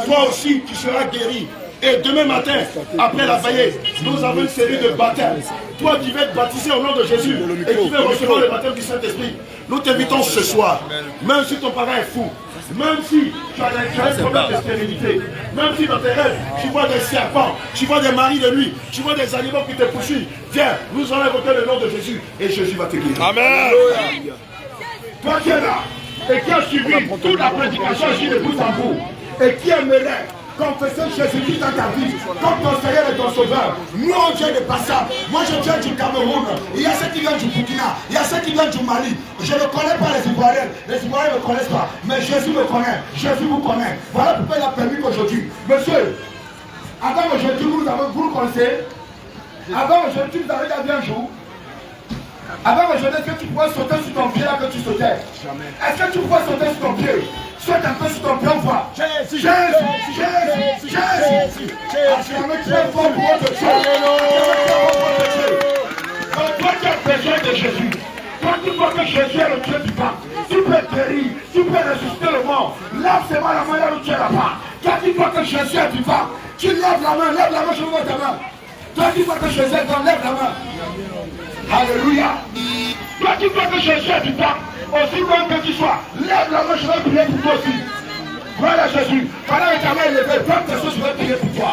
toi aussi tu seras guéri. Et demain matin, après la veillée, nous avons une série de baptêmes. Toi qui veux être baptisé au nom de Jésus et qui veux recevoir le baptême du Saint-Esprit, nous t'invitons ce soir. Même si ton parent est fou, même si tu as un problème de stérilité, même si dans tes rêves, tu vois des serpents, tu vois des maris de nuit, tu vois des animaux qui te poursuivent, viens, nous allons invoquer le nom de Jésus et Jésus va te guérir. Amen. Toi qui es là et qui a suivi toute la prédication ici de bout en bout et qui aimerait confesser Jésus-Christ dans ta vie, comme ton Seigneur et ton Sauveur. Nous, on vient de Passam. Moi, je viens du Cameroun. Il y a ceux qui viennent du Burkina. Il y a ceux qui viennent du Mali. Je ne connais pas les Ivoiriens. Les Ivoiriens ne me connaissent pas. Mais Jésus me connaît. Jésus vous connaît. Voilà pourquoi il a permis qu'aujourd'hui, monsieur, avant aujourd'hui, vous le connaissez. Avant aujourd'hui, vous avez gardé un jour. Avant aujourd'hui, est-ce que tu pouvais sauter sur ton pied là que tu sautais? Est-ce que tu pouvais sauter sur ton pied? Saute un peu sur ton pied, on voit. Jésus, Jésus, Jésus, Jésus. Tu es fort pour votre Dieu. Donc toi qui as besoin de Jésus, toi qui vois que Jésus est le Dieu du vent, tu peux guérir, tu peux ressusciter le mort. Lève seulement la main là où tu es là-bas. Toi qui vois que Jésus est du vent, tu lèves la main, je vois ta main. Toi qui vois que Jésus est dans, lève la main. Alléluia. Toi qui vois que Jésus est du temps, aussi loin que tu sois, lève la main, je vais prier pour toi aussi. Voilà Jésus. Pendant que ta main est levée, plein de choses, je vais prier pour toi.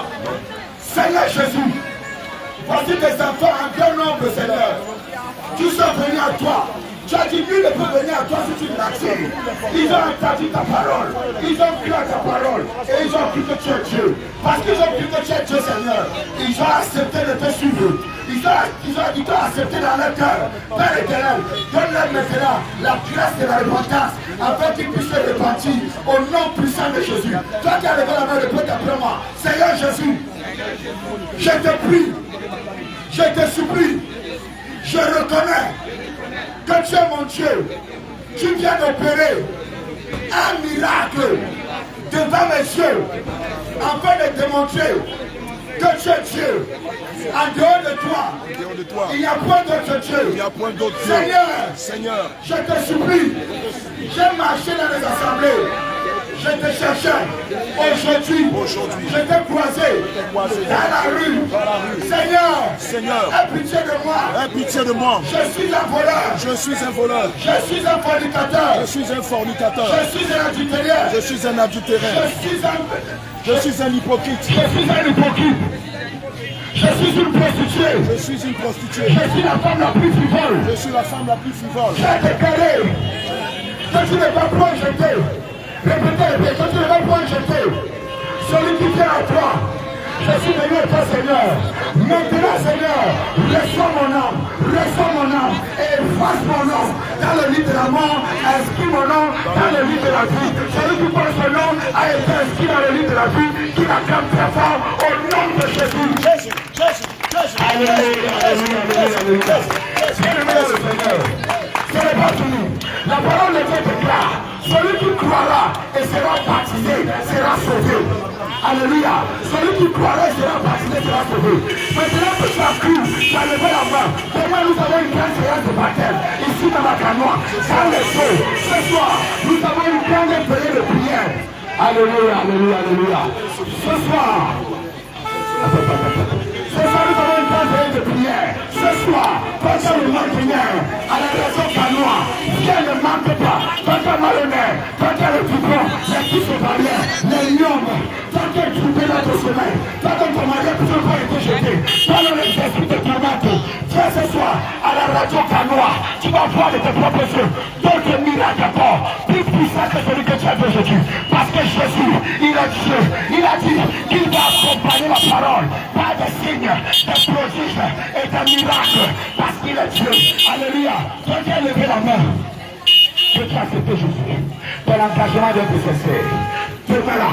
Seigneur Jésus, voici tes enfants en grand nombre, Seigneur. Tous sont venus à toi. Tu as dit, nul ne peut venir à toi si tu ne l'acceptes. Ils ont entendu ta parole. Ils ont cru à ta parole. Et ils ont cru que tu es Dieu. Parce qu'ils ont cru que tu es Dieu, Seigneur. Ils ont accepté de te suivre. Ils ont accepté dans leur cœur. Père éternel, donne-leur maintenant la grâce de la repentance afin qu'ils puissent se repentir au nom puissant de Jésus. Toi qui as levé la main de Dieu après moi, Seigneur Jésus, je te prie, je te supplie, je reconnais que tu es mon Dieu. Tu viens d'opérer un miracle devant mes yeux afin de démontrer que tu es Dieu. En dehors de toi, il n'y a point d'autre Dieu. Seigneur, je te supplie, j'ai marché dans les assemblées, je te cherchais. Aujourd'hui, je t'ai croisé dans la rue. Seigneur, aie pitié de moi. Je suis un voleur. Je suis un fornicateur. Je suis un adultère. Je suis un hypocrite. Je suis une prostituée. Je suis la femme la plus frivole. J'ai déclaré que tu ne vas point jeter. Répétez, que tu ne vas point jeter. Celui qui vient à toi. Je suis venu à toi, Seigneur. Maintenant, Seigneur, reçois mon âme et efface mon nom dans le lit de la mort, inscris mon nom dans le lit de la vie. Celui qui porte ce nom a été inscrit dans le lit de la vie, qui l'acclame très fort au nom de Jésus. Jésus. Alléluia. Ce n'est pas fini. La parole de Dieu déclare, celui qui croira et sera baptisé sera sauvé. Alléluia. Celui qui croira et sera baptisé sera sauvé. Maintenant que tu as cru, tu as levé la main. Demain nous avons une grande séance de baptême ici dans la canoë, dans les eaux. Ce soir, nous avons une grande période de prière. Alléluia. Ce soir, Ce soir, nous avons une grande veille de prière. Ce soir, pendant le matin, à la raison canois, viens ne manque pas. Pendant malhonneur, pendant le pupon, les fils de barrière, les lions, tant qu'elle trouvait notre sommeil, pendant ton mariage n'a pas été jeté, pendant les esprits de tourmente, viens ce soir, à la radio canois, tu vas voir de tes propres yeux, d'autres miracles encore, plus puissants que celui que tu as vu aujourd'hui. Parce que Jésus, il est Dieu, il a dit qu'il va accompagner la parole par des signes, des prodiges et des miracles, parce qu'il est Dieu. Alléluia. Toi qui as levé la main, que tu as accepté Jésus, ton engagement de te cesser. Demain là,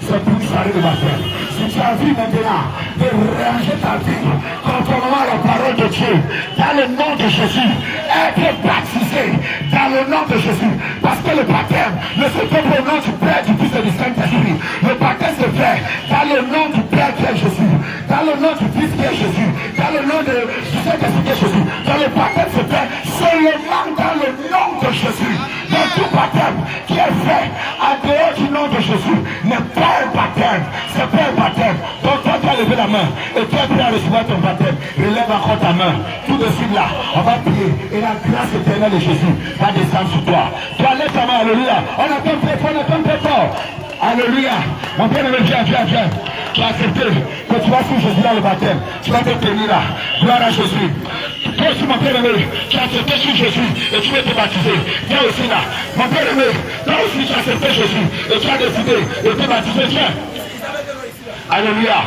c'est pour salut de baptême. Si tu as vu maintenant de ranger ta vie conformément à la parole de Dieu, dans le nom de Jésus, être baptisé dans le nom de Jésus. Parce que le baptême ne se fait au nom du Père, du Fils et du Saint-Esprit. Le baptême se fait dans le nom du Père qui est Jésus, dans le nom du Fils qui est Jésus, dans le nom du Saint-Esprit qui est Jésus. Dans le baptême se fait seulement dans le nom de Jésus. Dans tout baptême qui est fait en dehors du nom de Jésus n'est pas un baptême, c'est pas un baptême. Donc toi tu as levé la main et tu es prêt à recevoir ton baptême. Relève encore ta main. Tout de suite là, on va prier et la grâce éternelle de Jésus va descendre sur toi. Toi lève ta main, alléluia. On attend très fort, on attend très fort. Alléluia. Mon bien-aimé, viens. Tu as accepté que tu vas suivre Jésus dans le baptême. Tu vas te tenir là. Gloire à Jésus. Toi aussi, mon bien-aimé, tu as accepté sur Jésus et tu veux te baptiser. Viens aussi là. Mon bien-aimé, toi aussi tu as accepté Jésus et tu as décidé de te baptiser. Viens. Alléluia.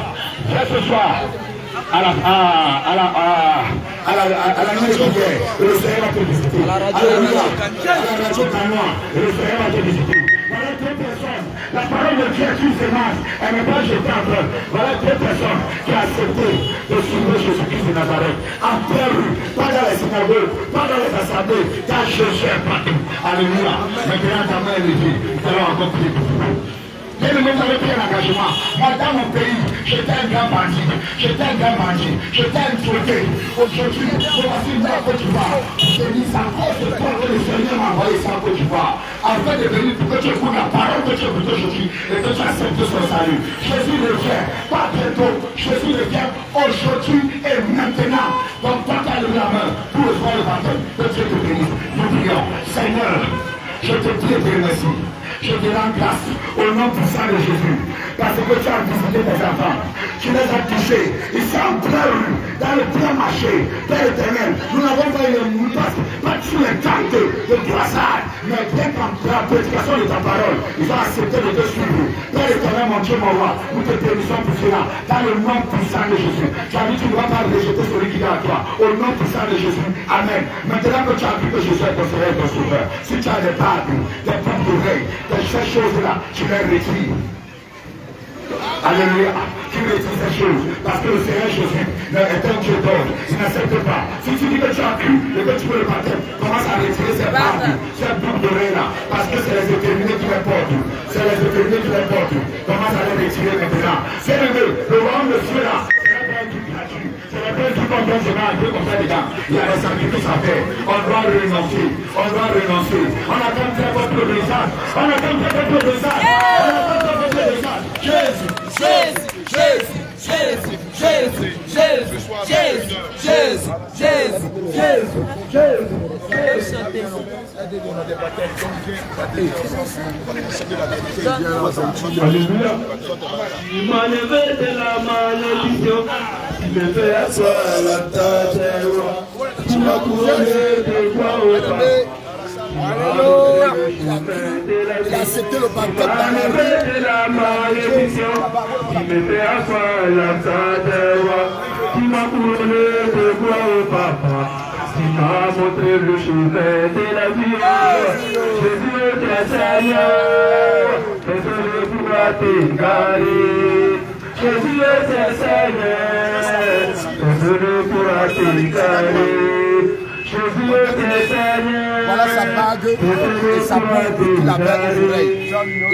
Viens ce soir. À la nuit de prière, le Seigneur va te visiter. Alléluia. À la radio canois, le Seigneur va te visiter. Voilà deux personnes. La parole de Dieu est une semence. Elle n'est pas jetée en terre. Voilà deux personnes qui ont accepté de suivre Jésus-Christ de Nazareth. En pleine rue, pas dans les synagogues, pas dans les assemblées, car Jésus est partout. Alléluia. Maintenant, ta main est levée. Nous allons encore prier pour vous. Bien aimé, vous avez pris un engagement. Moi, dans mon pays, j'étais un grand bandit. J'étais un sauté. Aujourd'hui, voici une Côte d'Ivoire. J'ai dit, c'est à cause de toi que le Seigneur m'a envoyé ça en Côte d'Ivoire. Afin de venir pour que tu écoutes la parole que tu écoutes aujourd'hui et que tu acceptes son salut. Jésus revient, pas bientôt. Jésus revient aujourd'hui et maintenant. Donc, toi, tu as levé la main pour recevoir le baptême. Que Dieu te bénisse. Nous prions. Seigneur, je te prie et te remercie. Je te rends grâce au nom puissant de Jésus, parce que tu as visité tes enfants, tu les as touchés, ils sont en pleine rue, dans le plein marché, Père éternel. Nous n'avons pas une passe, pas sur les tentes de croissade, mais bien qu'en la prédication de ta parole, ils ont accepté de te suivre. Père éternel, mon Dieu, mon roi, nous te bénissons pour cela, dans le nom puissant de Jésus. Tu as dit que tu ne dois pas rejeter celui qui est à toi, au nom puissant de Jésus. Amen. Maintenant que tu as vu que Jésus est ton Seigneur et ton Sauveur, si tu as des bardes, des boucles d'oreilles, ces choses-là, tu les retires. Alléluia. Tu retires ces choses. Parce que le Seigneur Jésus est un Dieu d'ordre. Il n'accepte pas. Si tu dis que tu as cru et que tu veux le baptême, commence à retirer ces bardes, ces boucles d'oreilles-là. Parce que c'est les éterminés qui les portent. C'est les éterminés qui les portent. Commence à les retirer maintenant. C'est le royaume de Dieu là. C'est la peine qui compte dans ce mal, comme ça, les gars. Il y a des sacrifices à faire. On doit renoncer. On doit renoncer. On attend très votre message. On attend très votre message. On attend très votre message. Jésus. Jésus, Jésus, Jésus, Jésus, Jésus, Jésus, Jésus, Jésus, Jésus, Jésus. Alléluia. Il m'a levé de la malédiction. Il me fait asseoir à la table des rois. Tu m'as couronné de gloire au Père. Il a accepté le baptême dans la malédiction. Il me fait asseoir à la table des rois. Tu m'as couronné de gloire au Papa. Tu m'as montré le chemin de la vie. Jésus est Seigneur. Désolé pour t'égarer. Jésus est Seigneur. Désolé pour t'égarer. Jésus est Seigneur. Voilà sa bague et sa montre qu'il avait aux oreilles.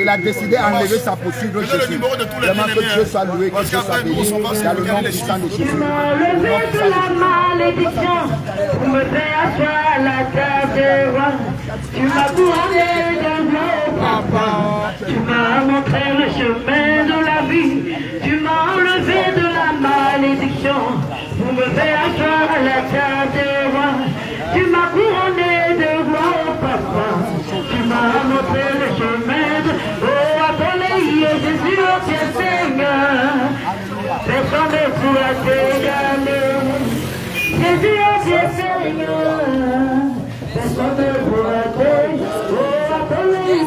Il a décidé d'enlever sa poursuite de Jésus. Vraiment que Dieu soit loué, que Dieu soit béni. Dans le nom puissant de Jésus. Tu m'as levé de la malédiction pour me faire asseoir à la table des rois. Tu m'as couronné de gloire, papa. Tu m'as montré le chemin de la vie. Tu m'as enlevé de la malédiction.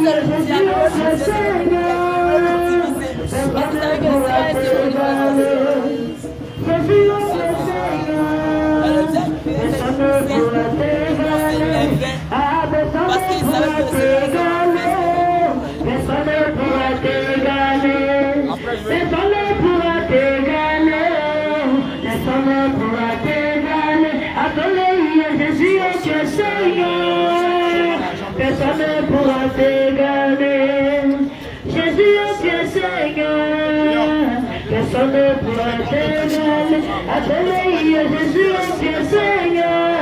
c'est le diable, le Seigneur. Parce que vous savez que le Seigneur est sur le Jésus, le Seigneur. Personne ne pourra t'égaler. Parce qu'il savait que le Seigneur. Personne ne pourra t'égaler. Personne ne pourra t'égaler. Personne ne pourra t'égaler. Appelez Jésus, tu es Seigneur. Personne ne pourra t'égaler. Jésus, tu es Seigneur. Personne ne pourra t'égaler. Appelez Jésus, tu es Seigneur.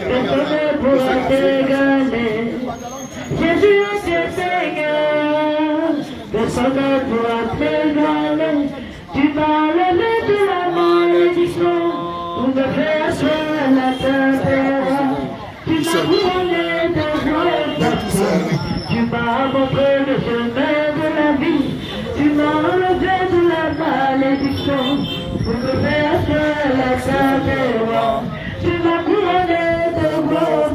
Personne ne pourra t'égaler. Jésus, tu es Seigneur. Personne ne pourra t'égaler. Tu m'as levé de la malédiction pour me faire asseoir la terre. Tu m'as couronné de gloire. Tu m'as montré le chemin de la vie. Tu m'as enlevé de la malédiction pour me faire asseoir la terre. Tu m'as couronné de gloire.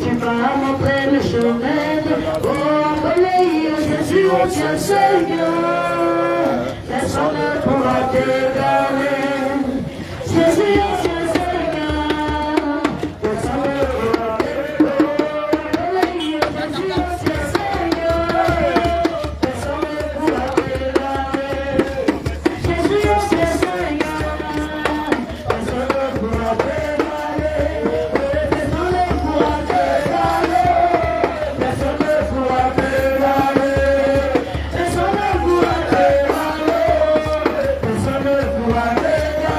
Tu m'as montré le chemin de oh, Jésus, oh Dieu Seigneur. Personne ne pourra t'égaler. Jésus, oh Dieu Seigneur. Personne ne pourra t'égaler. Jésus, oh Dieu Seigneur. Personne ne pourra t'égaler. Jésus, oh Dieu Seigneur. Personne ne pourra t'égaler. Personne ne pourra t'égaler. Personne ne pourra t'égaler. Personne ne pourra t'égaler. Personne ne pourra t'égaler.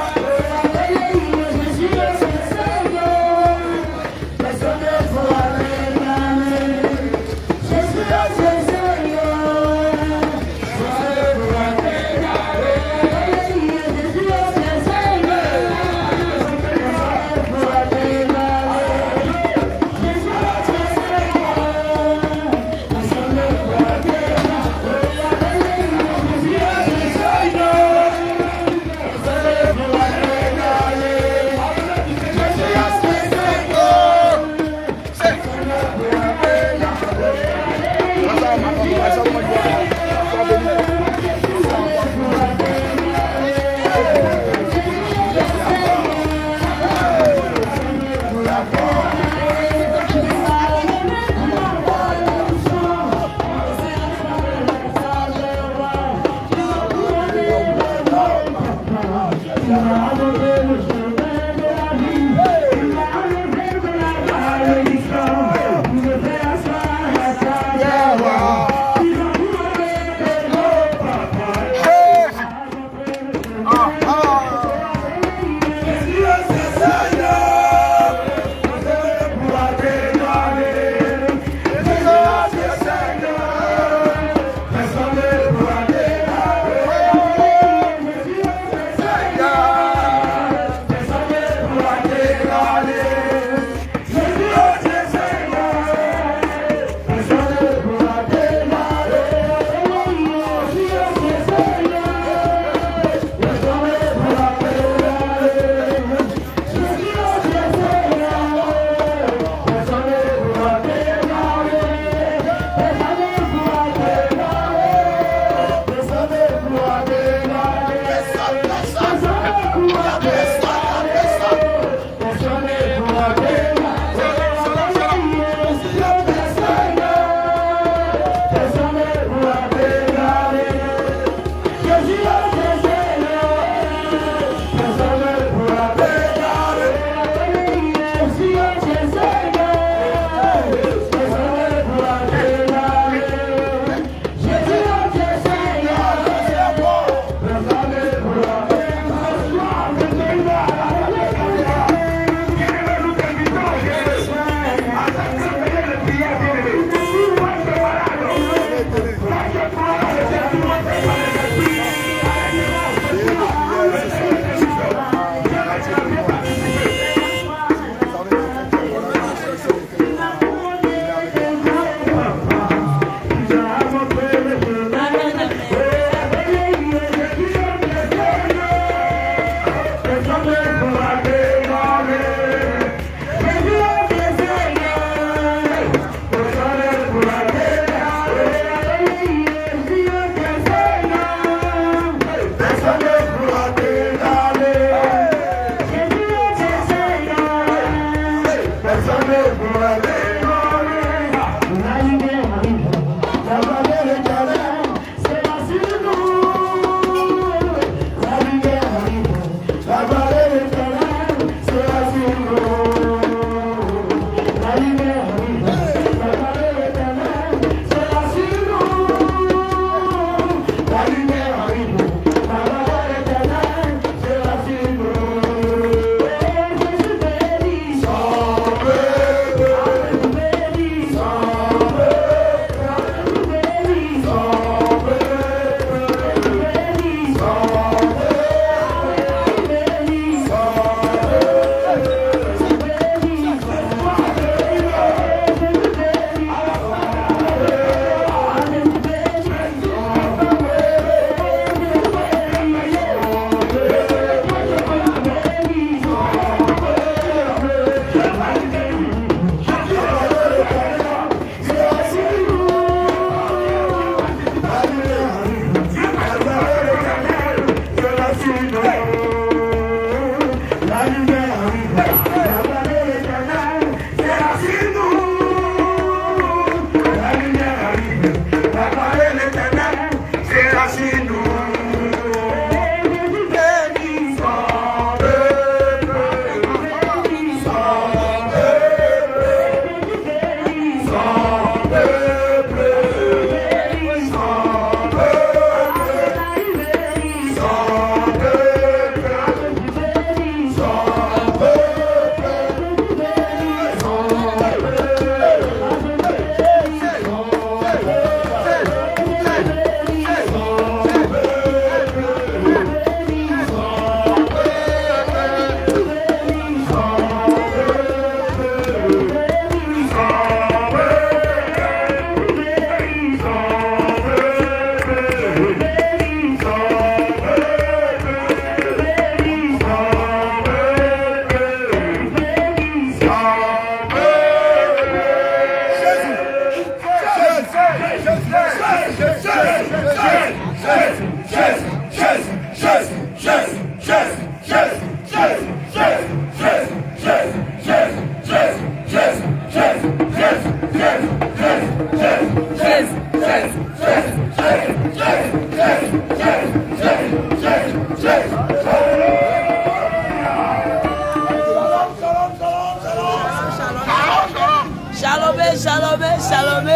Shalom.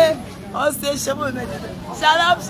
On s'est chez vous. Shalom.